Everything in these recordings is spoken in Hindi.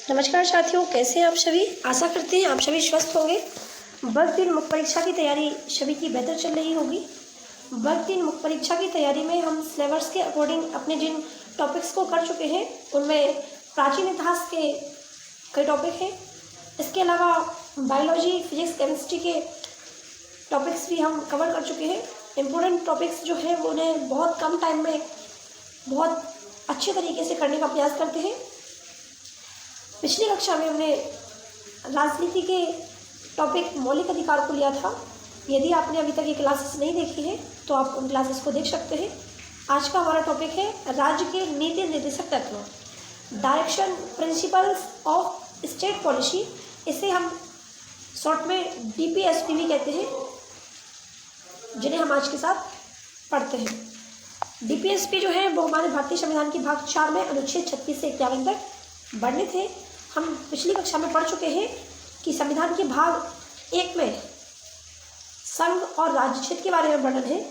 नमस्कार साथियों, कैसे हैं आप सभी। आशा करते हैं आप सभी स्वस्थ होंगे। वर्ग 3 मुख्य परीक्षा की तैयारी सभी की बेहतर चल रही होगी। वर्ग 3 मुख्य परीक्षा की तैयारी में हम सिलेबस के अकॉर्डिंग अपने जिन टॉपिक्स को कर चुके हैं उनमें प्राचीन इतिहास के कई टॉपिक हैं। इसके अलावा बायोलॉजी, फिजिक्स, केमिस्ट्री के टॉपिक्स भी हम कवर कर चुके हैं। इम्पोर्टेंट टॉपिक्स जो है वो उन्हें बहुत कम टाइम में बहुत अच्छे तरीके से करने का प्रयास करते हैं। पिछली कक्षा में हमने राजनीति के टॉपिक मौलिक अधिकार को लिया था। यदि आपने अभी तक ये क्लासेस नहीं देखी है तो आप उन क्लासेस को देख सकते हैं। आज का हमारा टॉपिक है राज्य के नीति निर्देशक तत्व, direction principles of state policy. इसे हम शॉर्ट में DPSP भी कहते हैं, जिन्हें हम आज के साथ पढ़ते हैं। DPSP जो है वो हमारे भारतीय संविधान की भाग 4 में अनुच्छेद 36 से 51 तक वर्णित है। हम पिछली कक्षा में पढ़ चुके हैं कि संविधान के भाग 1 में संघ और राज्य क्षेत्र के बारे में वर्णन है।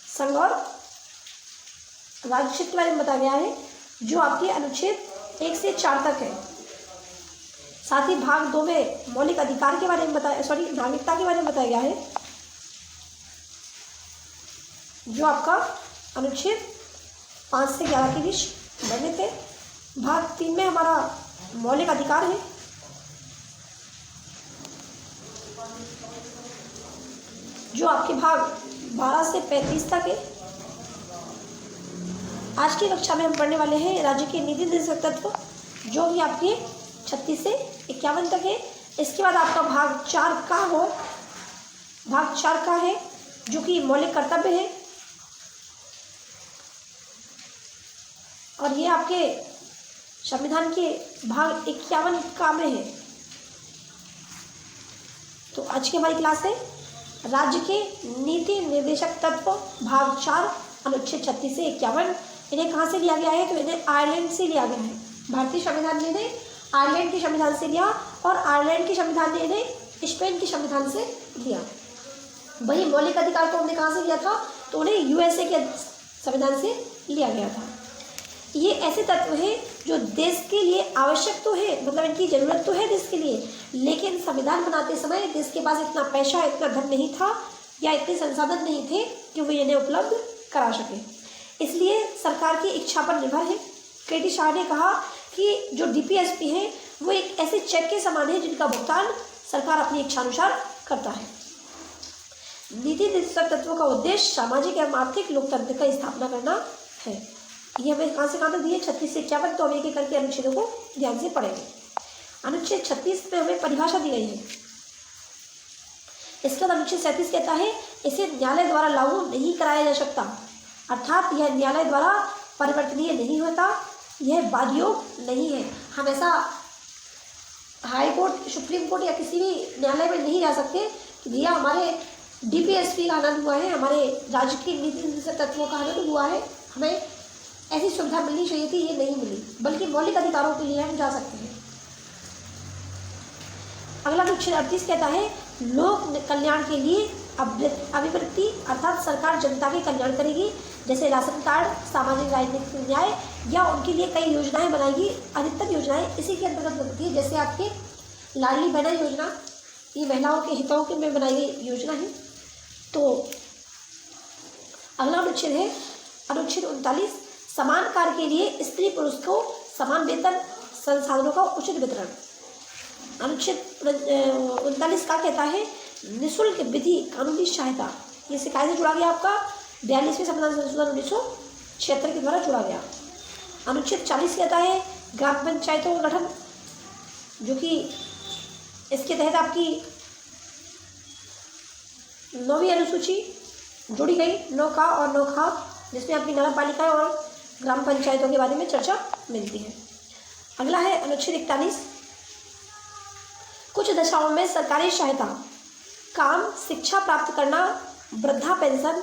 संघ और राज्य क्षेत्र के बारे में बताया गया है, जो आपके अनुच्छेद 1 से 4 तक है। साथ ही भाग 2 में मौलिक अधिकार के बारे में नागरिकता के बारे में बताया गया है, जो आपका अनुच्छेद 5 से 11 के बीच वर्णित है। भाग 3 में हमारा मौलिक अधिकार है, जो आपके भाग 12 से 35 तक है। आज की कक्षा में हम पढ़ने वाले हैं राज्य के नीति निर्देशक तत्व, जो कि आपके 36 से 51 तक है। इसके बाद आपका भाग 4 का है, जो कि मौलिक कर्तव्य है, और ये आपके संविधान के भाग 51 का में है। तो आज की हमारी क्लास है राज्य के नीति निर्देशक तत्व भाग 4 अनुच्छेद 36 से 51। इन्हें कहाँ से लिया गया है? तो इन्हें आयरलैंड से लिया गया है। भारतीय संविधान ने इन्हें आयरलैंड के संविधान से लिया, और आयरलैंड के संविधान ने इन्हें स्पेन के संविधान से लिया। वही मौलिक अधिकार तो हमने कहाँ से लिया था? तो उन्हें USA के संविधान से लिया गया था। ये ऐसे तत्व हैं जो देश के लिए आवश्यक तो है, मतलब इनकी ज़रूरत तो है देश के लिए, लेकिन संविधान बनाते समय देश के पास इतना पैसा, इतना धन नहीं था, या इतने संसाधन नहीं थे कि वो इन्हें उपलब्ध करा सके। इसलिए सरकार की इच्छा पर निर्भर है। KT शाह ने कहा कि जो DPSP है वो एक ऐसे चेक के समान है जिनका भुगतान सरकार अपनी इच्छानुसार करता है। नीति निर्देशक तत्वों का उद्देश्य सामाजिक एवं आर्थिक लोकतंत्र का स्थापना करना है। ये हमें कहाँ से कहाँ तक दिए? 36 से 51। तो हम एक एक करके अनुच्छेदों को ध्यान से पढ़ेंगे। अनुच्छेद 36 में हमें परिभाषा दी गई है। इसके बाद अनुच्छेद 37 कहता है इसे न्यायालय द्वारा लागू नहीं कराया जा सकता, अर्थात यह न्यायालय द्वारा परिवर्तनीय नहीं होता, यह बाध्योग नहीं है। हम ऐसा हाई कोर्ट, सुप्रीम कोर्ट या किसी भी न्यायालय में नहीं जा सकते कि भैया हमारे DPSP का आनंद हुआ है, हमारे राज्य की नीति निर्देशक तत्वों का आनंद हुआ है, हमें ऐसी सुविधा मिलनी चाहिए थी, ये नहीं मिली, बल्कि मौलिक अधिकारों के लिए हम जा सकते हैं। अगला अनुच्छेद 38 कहता है लोक कल्याण के लिए अभिवृत्ति, अर्थात सरकार जनता के कल्याण करेगी, जैसे राशन कार्ड, सामाजिक राजनीतिक न्याय, या उनके लिए कई योजनाएं बनाएगी। अधिकतर योजनाएं इसी के अंतर्गत बनती है, जैसे आपके लाडली बहना योजना, ये महिलाओं के हितों के में बनाई गई योजना है। तो अगला अनुच्छेद है अनुच्छेद 39, समान कार्य के लिए स्त्री पुरुष को समान वेतन, संसाधनों का उचित वितरण। अनुच्छेद 39 का कहता है निःशुल्क विधि कानूनी सहायता। ये शिकायत से जुड़ा गया, आपका 42वें संविधान संशोधन 1976 के द्वारा जुड़ा गया। अनुच्छेद 40 कहता है ग्राम पंचायतों का गठन, जो कि इसके तहत आपकी 9वीं अनुसूची जोड़ी गई, 9 का और 9 खा, जिसमें आपकी नगर पालिकाएं और ग्राम पंचायतों के बारे में चर्चा मिलती है। अगला है अनुच्छेद 41, कुछ दशाओं में सरकारी सहायता, काम, शिक्षा प्राप्त करना, वृद्धा पेंशन,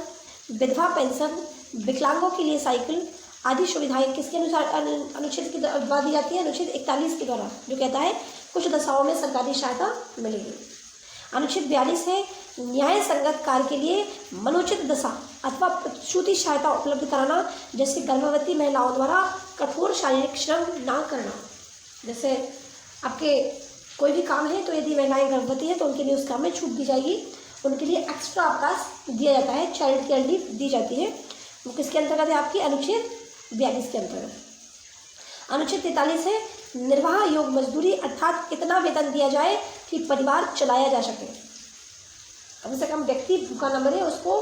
विधवा पेंशन, विकलांगों के लिए साइकिल आदि सुविधाएं किसके अनुसार अनुच्छेद के द्वारा दी जाती है? अनुच्छेद 41 के द्वारा, जो कहता है कुछ दशाओं में सरकारी सहायता मिलेगी। अनुच्छेद 42 है न्याय संगत कार्य के लिए मनोचित दशा अथवा प्रसूति सहायता उपलब्ध कराना, जैसे गर्भवती महिलाओं द्वारा कठोर शारीरिक श्रम न करना। जैसे आपके कोई भी काम है तो यदि महिलाएं गर्भवती हैं तो उनके लिए उस काम में छूट दी जाएगी, उनके लिए एक्स्ट्रा अवकाश दिया जाता है, चाइल्ड केयर लीव दी जाती है। वो किसके अंतर्गत है? आपकी अनुच्छेद 42 के अंतर्गत। अनुच्छेद 43 है निर्वाह योग मजदूरी, अर्थात इतना वेतन दिया जाए कि परिवार चलाया जा सके। कम से कम व्यक्ति भूखा न मरे, उसको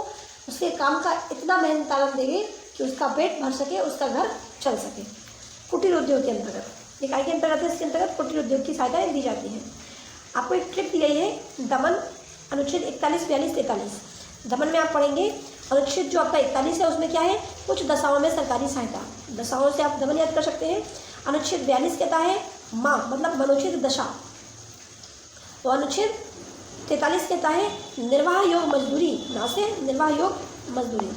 उसके काम का इतना मेहनताना देंगे कि उसका पेट भर सके, उसका घर चल सके। कुटीर उद्योग के अंतर्गत, इकाई के अंतर्गत है, इसके अंतर्गत कुटीर उद्योग की सहायताएं दी जाती हैं। आपको एक ट्रिक दी गई है दमन, अनुच्छेद 41, 42, 43। दमन में आप पढ़ेंगे अनुच्छेद जो आपका 41 है उसमें क्या है? कुछ दशाओं में सरकारी सहायता, दशाओं से आप दमन याद कर सकते हैं। अनुच्छेद 42 कहता है माँ मतलब मनोचित दशा, तो अनुच्छेद 43 कहता है निर्वाह योग मजदूरी, ना से निर्वाह योग मजदूरी।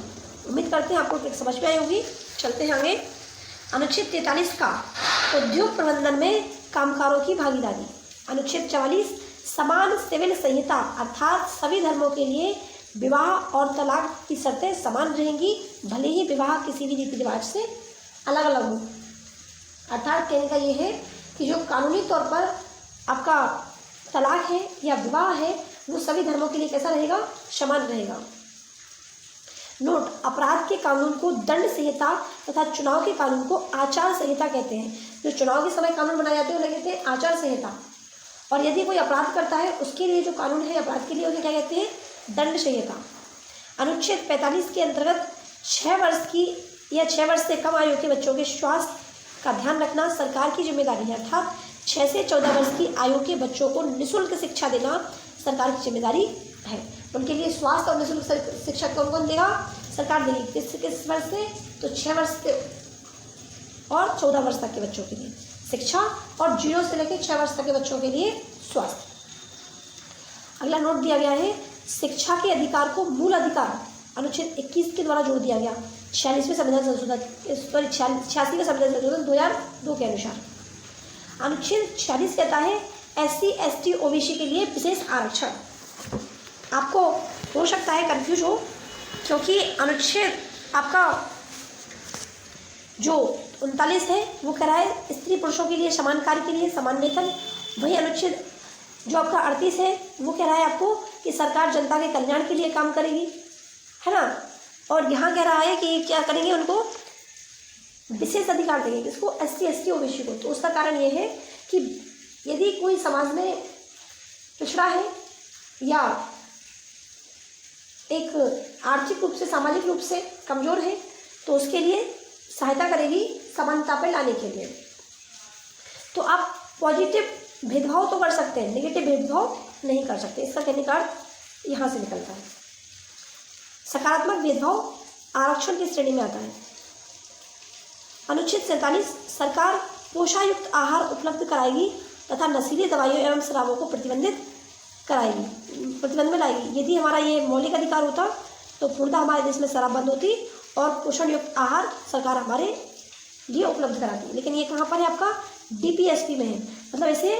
उम्मीद करते हैं आपको समझ में आई होगी। चलते हैं आगे। अनुच्छेद 43 का उद्योग प्रबंधन में कामगारों की भागीदारी। अनुच्छेद 44 समान सिविल संहिता, अर्थात सभी धर्मों के लिए विवाह और तलाक की शर्तें समान रहेंगी, भले ही विवाह किसी भी रीति रिवाज से अलग अलग हो। अर्थात कहने का ये है कि जो कानूनी तौर पर आपका तलाक है या विवाह है वो सभी धर्मों के लिए कैसा रहेगा? समान रहेगा। नोट, अपराध के कानून को दंड संहिता तथा चुनाव के कानून को आचार संहिता कहते हैं। जो चुनाव के समय कानून बनाए जाते हैं उन्हें कहते हैं आचार संहिता, और यदि कोई अपराध करता है उसके लिए जो कानून है अपराध के लिए उन्हें क्या कहते हैं? दंड संहिता। अनुच्छेद 45 के अंतर्गत 6 वर्ष की या 6 वर्ष से कम आयु के बच्चों के स्वास्थ्य का ध्यान रखना सरकार की जिम्मेदारी है, अर्थात 6 से 14 वर्ष की आयु के बच्चों को निःशुल्क शिक्षा देना सरकार की जिम्मेदारी है। उनके लिए स्वास्थ्य और निःशुल्क शिक्षा कौन कौन देगा? सरकार देगी। किस वर्ष से? तो 6 वर्ष से और 14 वर्ष तक के बच्चों के लिए शिक्षा, और 0 से लेकर 6 वर्ष तक के बच्चों के लिए स्वास्थ्य। अगला नोट दिया गया है शिक्षा के अधिकार को मूल अधिकार, अनुच्छेद 21 के द्वारा जोड़ दिया गया 46वें संविधान संशोधन 86वें संविधान संशोधन 2002 के अनुसार। अनुच्छेद 46 कहता है SC, ST, OBC के लिए विशेष आरक्षण। आपको हो सकता है कंफ्यूज हो, क्योंकि अनुच्छेद आपका जो 39 है वो कह रहा है स्त्री पुरुषों के लिए समान कार्य के लिए समान वेतन। वही अनुच्छेद जो आपका 38 है वो कह रहा है आपको कि सरकार जनता के कल्याण के लिए काम करेगी, है ना। और यहाँ कह रहा है कि क्या करेंगे? उनको विशेष अधिकार देंगे, किसको? SC, ST, OBC को। तो उसका कारण ये है कि यदि कोई समाज में पिछड़ा है या एक आर्थिक रूप से सामाजिक रूप से कमजोर है तो उसके लिए सहायता करेगी समानता पर लाने के लिए। तो आप पॉजिटिव भेदभाव तो कर सकते हैं, नेगेटिव भेदभाव नहीं कर सकते। इसका कहने का अर्थ यहाँ से निकलता है। सकारात्मक भेदभाव आरक्षण की श्रेणी में आता है। अनुच्छेद 47 सरकार पोषायुक्त आहार उपलब्ध कराएगी तथा नशीली दवाइयों एवं शराबों को प्रतिबंध में लाएगी। यदि हमारा ये मौलिक अधिकार होता तो पूर्णतः हमारे देश में शराब बंद होती और पोषण युक्त आहार सरकार हमारे लिए उपलब्ध कराती। लेकिन ये कहाँ पर है? आपका DPSP में है। मतलब इसे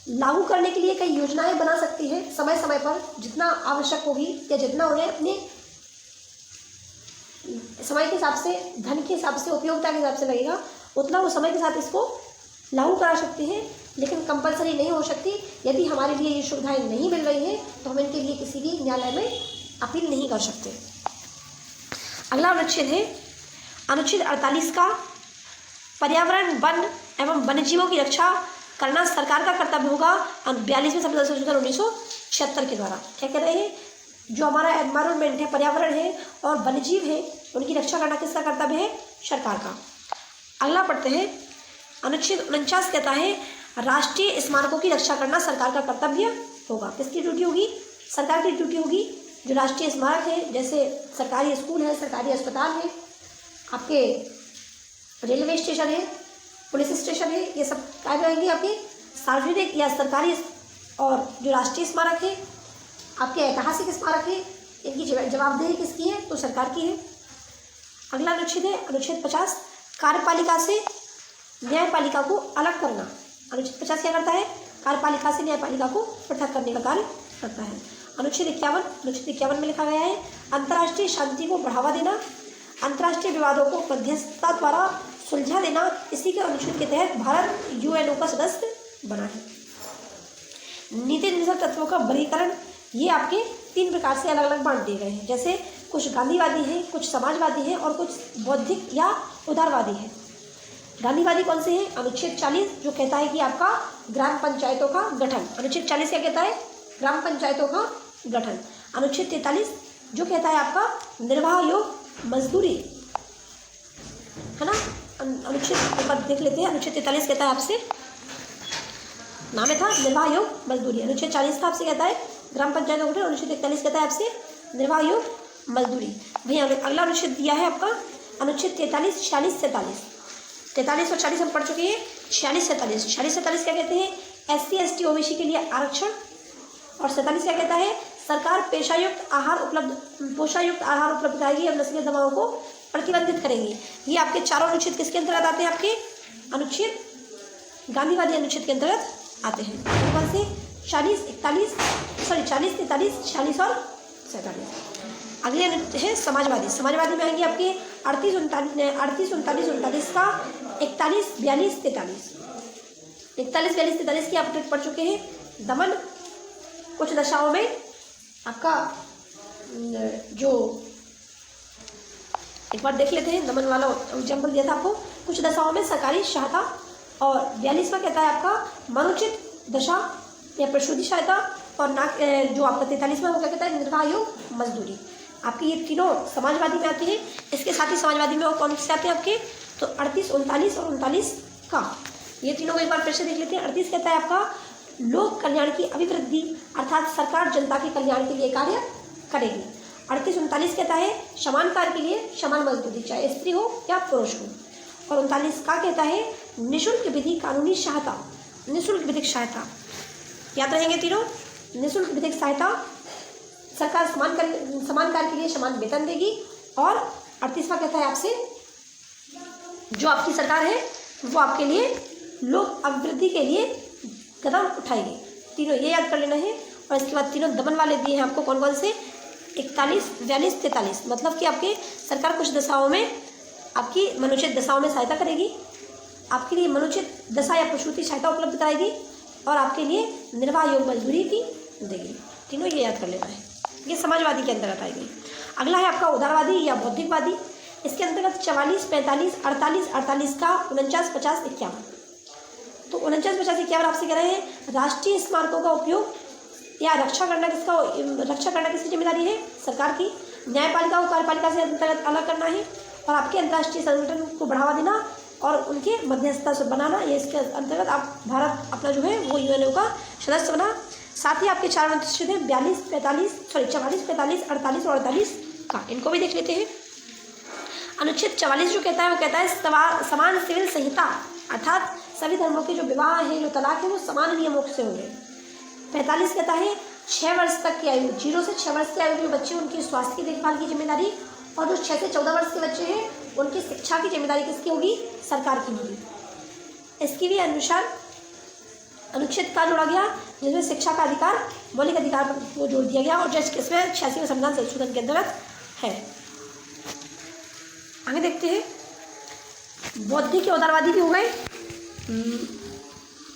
लागू करने के लिए कई योजनाएं बना सकती है समय समय पर, जितना आवश्यक होगी या जितना उन्हें अपने समय के हिसाब से, धन के हिसाब से, उपयोगिता के हिसाब से लगेगा उतना वो समय के साथ इसको लागू करा सकते हैं, लेकिन कंपलसरी नहीं हो सकती। यदि हमारे लिए ये सुविधाएं नहीं मिल रही हैं तो हम इनके लिए किसी भी न्यायालय में अपील नहीं कर सकते। अगला अनुच्छेद है अनुच्छेद 48 का पर्यावरण, वन एवं वन्यजीवों की रक्षा करना सरकार का कर्तव्य होगा। 42वें संविधान संशोधन 1976 के द्वारा क्या कह रहे हैं? जो हमारा एनवायरनमेंट है, पर्यावरण है और वन्यजीव है, उनकी रक्षा करना किसका कर्तव्य है? सरकार का। अगला पढ़ते हैं अनुच्छेद 49 कहता है राष्ट्रीय स्मारकों की रक्षा करना सरकार का कर्तव्य होगा। किसकी ड्यूटी होगी? सरकार की ड्यूटी होगी। जो राष्ट्रीय स्मारक है, जैसे सरकारी स्कूल है, सरकारी अस्पताल है, आपके रेलवे स्टेशन है, पुलिस स्टेशन है, ये सब क्या रहेंगे? आपके सार्वजनिक या सरकारी। और जो राष्ट्रीय स्मारक है, आपके ऐतिहासिक स्मारक है, इनकी जवाबदेही किसकी है? तो सरकार की है। अगला अनुच्छेद है अनुच्छेद 50 कार्यपालिका से न्यायपालिका को अलग करना। अनुच्छेद 50 क्या करता है? कार्यपालिका से न्यायपालिका को पृथक करने का कार्य करता है। अनुच्छेद 51 में लिखा गया है अंतर्राष्ट्रीय शांति को बढ़ावा देना, अंतर्राष्ट्रीय विवादों को मध्यस्थता द्वारा सुलझा देना, इसी के अनुच्छेद के तहत भारत यूएनओ का सदस्य बना है। नीति निर्देशक तत्वों का वर्गीकरण ये आपके 3 प्रकार से अलग अलग बांट दिए गए हैं। जैसे कुछ गांधीवादी हैं, कुछ समाजवादी हैं और कुछ बौद्धिक या उदारवादी हैं। गांधीवादी कौन से हैं? अनुच्छेद 40 जो कहता है कि आपका ग्राम पंचायतों का गठन। अनुच्छेद 40 क्या कहता है? ग्राम पंचायतों का गठन। अनुच्छेद 43 जो कहता है आपका निर्वाह योग्य मजदूरी, है ना। अनुच्छेद एक बार देख लेते हैं। अनुच्छेद 43 कहता है आपसे, नाम में था निर्वाह योग्य मजदूरी। अनुच्छेद 40 था आपसे कहता है ग्राम पंचायतों का गठन। अनुच्छेद 41 कहता है आपसे निर्वाह योग्य मजदूरी। भैया अगला अनुच्छेद दिया है आपका अनुच्छेद 43, 46, 47। 43 और 40 हम पढ़ चुके हैं। 46, 47। 46, 47 क्या कहते हैं? SC, ST, OBC के लिए आरक्षण। और 47 क्या कहता है? सरकार पोषायुक्त आहार उपलब्ध कराएगी और नस्लीय दवाओं को प्रतिबंधित करेंगी। ये आपके चारों अनुच्छेद किसके अंतर्गत आते हैं? आपके अनुच्छेद गांधीवादी अनुच्छेद के अंतर्गत आते हैं। कौन से? 40, 43, 43, 46 और 47। अगले है समाजवादी। समाजवादी में आएंगे आपके 38, 39 का 41, 42, 43। 41, 42, 43 की आप पढ़ चुके हैं। दमन कुछ दशाओं में आपका जो एक बार देख लेते हैं, दमन वाला एग्जाम्पल दिया था आपको। कुछ दशाओं में सरकारी सहायता। और 42वां कहता है आपका मनुचित दशा या प्रसूति सहायता। और जो आपका 43वां वो क्या कहता है? निर्वाह योग्य मजदूरी। आपकी ये तीनों समाजवादी में आती है। इसके साथ ही समाजवादी में और कौन से आते हैं आपके? तो 38, 39 और 39 का ये तीनों को एक बार फिर से देख लेते हैं। 38 कहता है आपका लोक कल्याण की अभिवृद्धि, अर्थात सरकार जनता के कल्याण के लिए कार्य करेगी। 38, 39 कहता है समान कार्य के लिए समान मजदूरी, चाहे स्त्री हो या पुरुष हो। और 39 का कहता है निःशुल्क विधि कानूनी सहायता, निःशुल्क विधिक सहायता। याद रहेंगे तीनों। निःशुल्क विधिक सहायता, सरकार समान कार्य के लिए समान वेतन देगी। और 38वां कहता है आपसे जो आपकी सरकार है वो आपके लिए लोक अभिवृद्धि के लिए कदम उठाएगी। तीनों ये याद कर लेना है। और इसके बाद तीनों दमन वाले दिए हैं आपको। कौन कौन से? 41, 42, 43। मतलब कि आपके सरकार कुछ दशाओं में आपकी मनुचित दशाओं में सहायता करेगी, आपके लिए मनुचित दशा या प्रसूति सहायता उपलब्ध कराएगी और आपके लिए निर्वाह योग्य मजदूरी भी देगी। तीनों ये याद कर लेना है। ये समाजवादी के अंतर्गत आएगी। अगला है आपका उदारवादी या बौद्धिकवादी। इसके अंतर्गत 44, 45, 48 का 49, 50, 51। तो 49, 50, 51 आपसे कह रहे हैं राष्ट्रीय स्मारकों का उपयोग या रक्षा करना किसकी जिम्मेदारी है? सरकार की। न्यायपालिका को कार्यपालिका से अंतर्गत अलग करना है। और आपके अंतर्राष्ट्रीय संगठन को बढ़ावा देना और उनके मध्यस्थता से बनाना, ये इसके अंतर्गत आप भारत अपना जो है वो यूएनओ का सदस्य बना। साथ ही आपके 4 अनुच्छेद हैं 44, 45, 48 और 48 का। इनको भी देख लेते हैं। अनुच्छेद 44 जो कहता है वो कहता है समान सिविल संहिता, अर्थात सभी धर्मों के जो विवाह है, जो तलाक है, वो समान नियमों से होंगे। 45 कहता है 6 वर्ष तक की आयु, 0 से 6 वर्ष की आयु के बच्चे उनकी स्वास्थ्य की देखभाल की जिम्मेदारी, और जो 6 से 14 वर्ष के बच्चे हैं उनकी शिक्षा की जिम्मेदारी किसकी होगी? सरकार की होगी। इसकी भी अनुसार अनुच्छेद का जोड़ा गया जिसमें शिक्षा का अधिकार, मौलिक अधिकार को जोड़ दिया गया और जैसे इसमें 86वें संविधान संशोधन के अंतर्गत है। आगे देखते हैं। बौद्धिक या उदारवादी भी हो गए।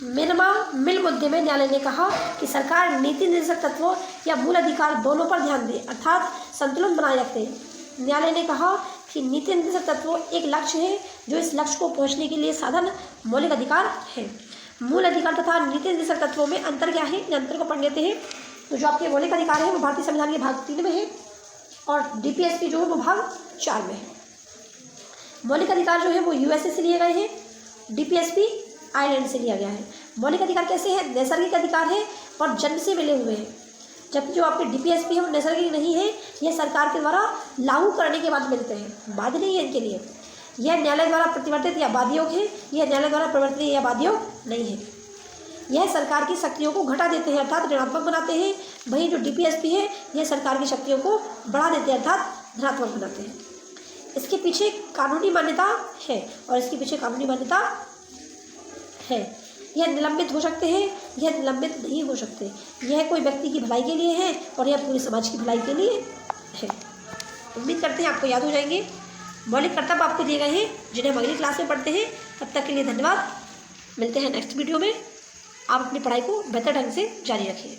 मिल मुद्दे में न्यायालय ने कहा कि सरकार नीति निर्देशक तत्वों या मूल अधिकार दोनों पर ध्यान दे, अर्थात संतुलन बनाए रखे। न्यायालय ने कहा कि नीति निर्देशक तत्व एक लक्ष्य है जो इस लक्ष्य को पहुंचने के लिए साधन मौलिक अधिकार है। मूल अधिकार तथा नीति निर्देशक तत्वों में अंतर क्या है? इन अंतर को पढ़ लेते हैं। तो जो आपके मौलिक अधिकार है वो भारतीय संविधान के भाग 3 में है और DPSP जो है वो भाग 4 में है। मौलिक अधिकार जो है वो USA से लिए गए हैं, DPSP आयरलैंड से लिया गया है। मौलिक अधिकार कैसे है? नैसर्गिक अधिकार है और जन्म से मिले हुए हैं, जबकि जो आपके DPSP है वो नैसर्गिक नहीं है, यह सरकार के द्वारा लागू करने के बाद मिलते हैं, बाध्य नहीं है इनके लिए। यह न्यायालय द्वारा प्रतिवर्तित या बाध्ययोग है, यह न्यायालय द्वारा प्रवर्तित या बाध्ययोग नहीं है। यह सरकार की शक्तियों को घटा देते हैं अर्थात ऋणात्मक बनाते हैं। वहीं जो DPSP है यह सरकार की शक्तियों को बढ़ा देते हैं अर्थात धनात्मक बनाते हैं। इसके पीछे कानूनी मान्यता है और इसके पीछे कानूनी मान्यता है। यह निलंबित हो सकते हैं, यह निलंबित नहीं हो सकते। यह कोई व्यक्ति की भलाई के लिए है और यह पूरे समाज की भलाई के लिए है। उम्मीद करते हैं आपको याद हो जाएंगे। मौलिक कर्तव्य आपको दिए गए हैं जिन्हें हम अगली क्लास में पढ़ते हैं। तब तक के लिए धन्यवाद। मिलते हैं नेक्स्ट वीडियो में। आप अपनी पढ़ाई को बेहतर ढंग से जारी रखिए।